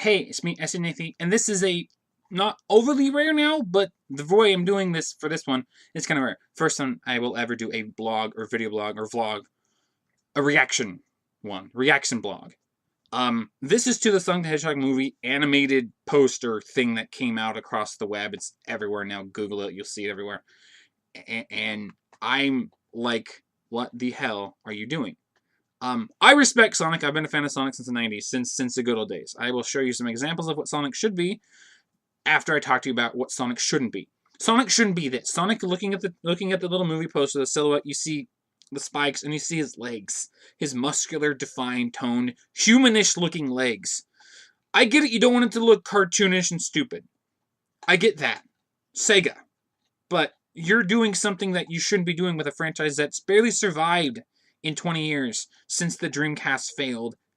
Hey, it's me, SNathy, and this is a not overly rare now, but the way I'm doing this for this one is kind of rare. First time I will ever do a blog or video blog or vlog, a reaction blog. This is to the Sonic the Hedgehog movie animated poster thing that came out across the web. It's everywhere now. Google it, you'll see it everywhere. And I'm like, what the hell are you doing? I respect Sonic. I've been a fan of Sonic since the 90s, since the good old days. I will show you some examples of what Sonic should be after I talk to you about what Sonic shouldn't be. Sonic shouldn't be this. Sonic, looking at the little movie poster, the silhouette, you see the spikes, and you see his legs. His muscular, defined, toned, humanish looking legs. I get it, you don't want it to look cartoonish and stupid. I get that. Sega. But you're doing something that you shouldn't be doing with a franchise that's barely survived in 20 years since the Dreamcast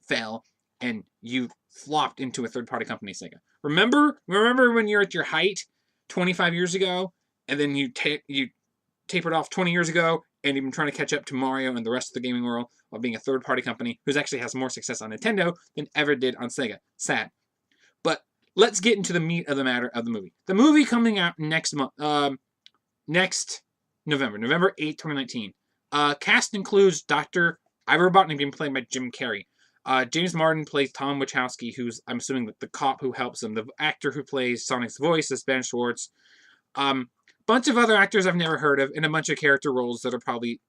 fell, and you flopped into a third-party company, Sega. Remember when you're at your height 25 years ago, and then you tapered off 20 years ago, and you've been trying to catch up to Mario and the rest of the gaming world while being a third-party company who actually has more success on Nintendo than ever did on Sega. Sad. But let's get into the meat of the matter of the movie. The movie coming out next month, next November 8th, 2019. Cast includes Dr. iRobot, being played by Jim Carrey. James Martin plays Tom Wachowski, who's, I'm assuming, the cop who helps him. The actor who plays Sonic's voice is Ben Schwartz. Bunch of other actors I've never heard of, and a bunch of character roles that are probably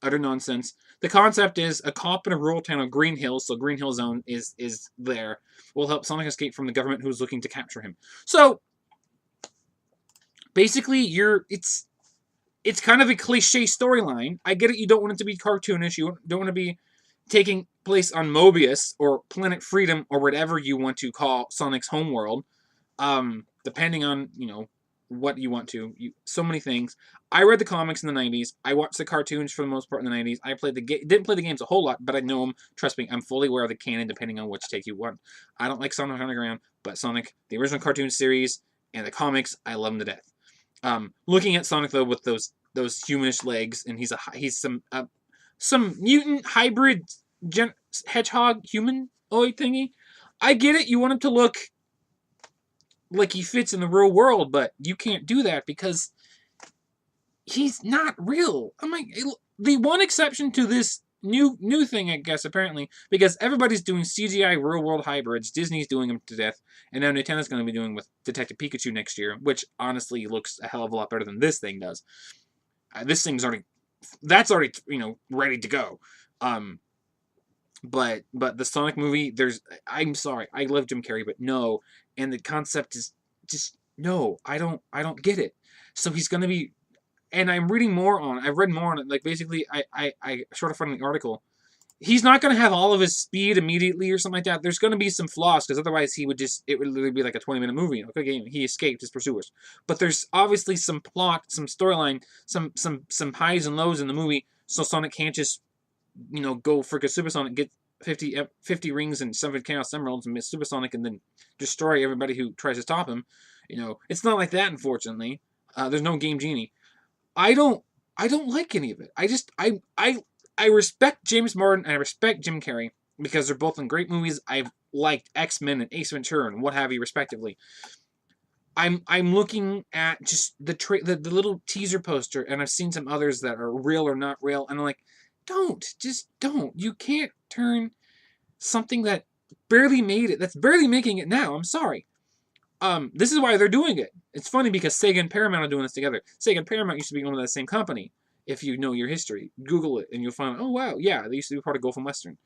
utter nonsense. The concept is a cop in a rural town of Green Hills, so Green Hill Zone is there, will help Sonic escape from the government who's looking to capture him. So, basically, it's kind of a cliche storyline. I get it, you don't want it to be cartoonish, you don't want to be taking place on Mobius or Planet Freedom or whatever you want to call Sonic's homeworld, depending on, what you want to. So many things. I read the comics in the 90s. I watched the cartoons for the most part in the 90s. I didn't play the games a whole lot, but I know them. Trust me, I'm fully aware of the canon depending on which take you want. I don't like Sonic Underground, but Sonic, the original cartoon series, and the comics, I love them to death. Looking at Sonic though with those humanish legs, and he's some mutant hybrid hedgehog humanoid thingy. I get it. You want him to look like he fits in the real world, but you can't do that because he's not real. I'm like, the one exception to this new thing, I guess, apparently, because everybody's doing CGI real world hybrids. Disney's doing them to death, and now Nintendo's going to be doing with Detective Pikachu next year, which honestly looks a hell of a lot better than this thing does. This thing's already ready to go. But the Sonic movie, I'm sorry, I love Jim Carrey, but no, and the concept is just no, I don't get it. So he's gonna be, and I've read more on it. Like basically, I sort of found the article. He's not gonna have all of his speed immediately or something like that. There's gonna be some flaws because otherwise it would literally be like a 20-minute movie. Okay, he escaped his pursuers, but there's obviously some plot, some storyline, some highs and lows in the movie. So Sonic can't just go for Super Sonic, get 50 rings and 7 Chaos Emeralds and miss Super Sonic and then destroy everybody who tries to stop him. It's not like that, unfortunately. There's no Game Genie. I don't like any of it. I respect James Martin and I respect Jim Carrey because they're both in great movies. I've liked X-Men and Ace Ventura and what have you, respectively. I'm looking at just the little teaser poster, and I've seen some others that are real or not real, and I'm like, don't. You can't turn something that barely made it, that's barely making it now. I'm sorry. This is why they're doing it. It's funny because Sega and Paramount are doing this together. Sega and Paramount used to be owned by the same company. If you know your history, Google it and you'll find, oh wow, yeah, they used to be part of Gulf and Western.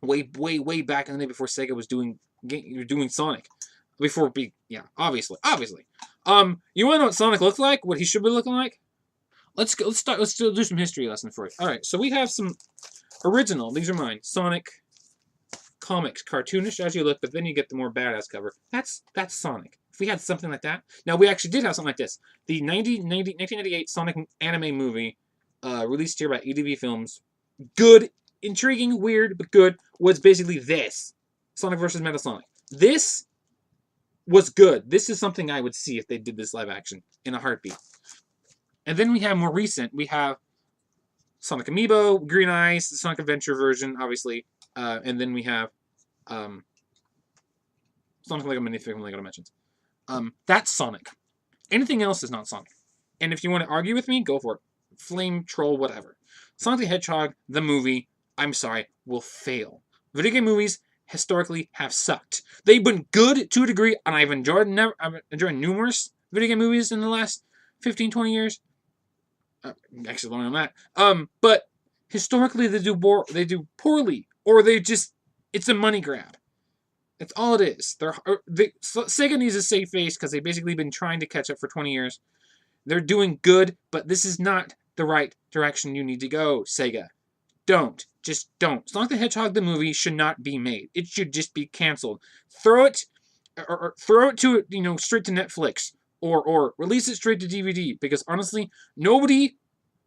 Way back in the day before Sega was doing Sonic. Obviously. You want to know what Sonic looked like? What he should be looking like? Let's do some history lesson for it. All right, so we have some original. These are mine. Sonic comics, cartoonish as you look, but then you get the more badass cover. That's Sonic. If we had something like that, now we actually did have something like this. The 1998 Sonic anime movie, released here by EDV Films. Good, intriguing, weird, but good. Was basically this: Sonic vs. Metal Sonic. This was good. This is something I would see if they did this live action in a heartbeat. And then we have more recent. We have Sonic Amiibo, Green Eyes, the Sonic Adventure version, obviously. And then we have Sonic Lego minifig from Lego Dimensions. That's Sonic. Anything else is not Sonic. And if you want to argue with me, go for it. Flame, troll, whatever. Sonic the Hedgehog, the movie, I'm sorry, will fail. Video game movies historically have sucked. They've been good to a degree, and I've enjoyed numerous video game movies in the last 15, 20 years. Actually, longer than that. But historically, they do poorly, or it's a money grab. That's all it is. Sega needs a save face because they've basically been trying to catch up for 20 years. They're doing good, but this is not the right direction you need to go, Sega. Don't. Just don't. Sonic the Hedgehog the movie should not be made. It should just be canceled. Throw it to straight to Netflix or release it straight to DVD, because honestly, nobody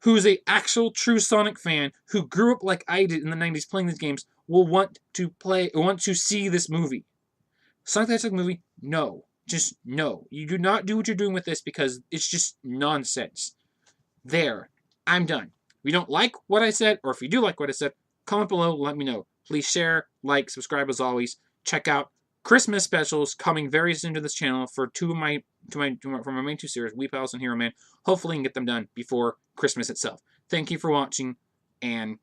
who's a actual true Sonic fan who grew up like I did in the 90s playing these games will want to see this movie. Sonic the Hedgehog movie, no. Just no. You do not do what you're doing with this because it's just nonsense. There. I'm done. If you don't like what I said, or if you do like what I said, comment below, let me know. Please share, like, subscribe as always. Check out Christmas specials coming very soon to this channel for for my main two series, Wii-Pals and Hero Man. Hopefully I can get them done before Christmas itself. Thank you for watching, and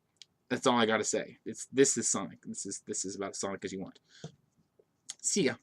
that's all I gotta say. This is Sonic. This is about Sonic as you want. See ya.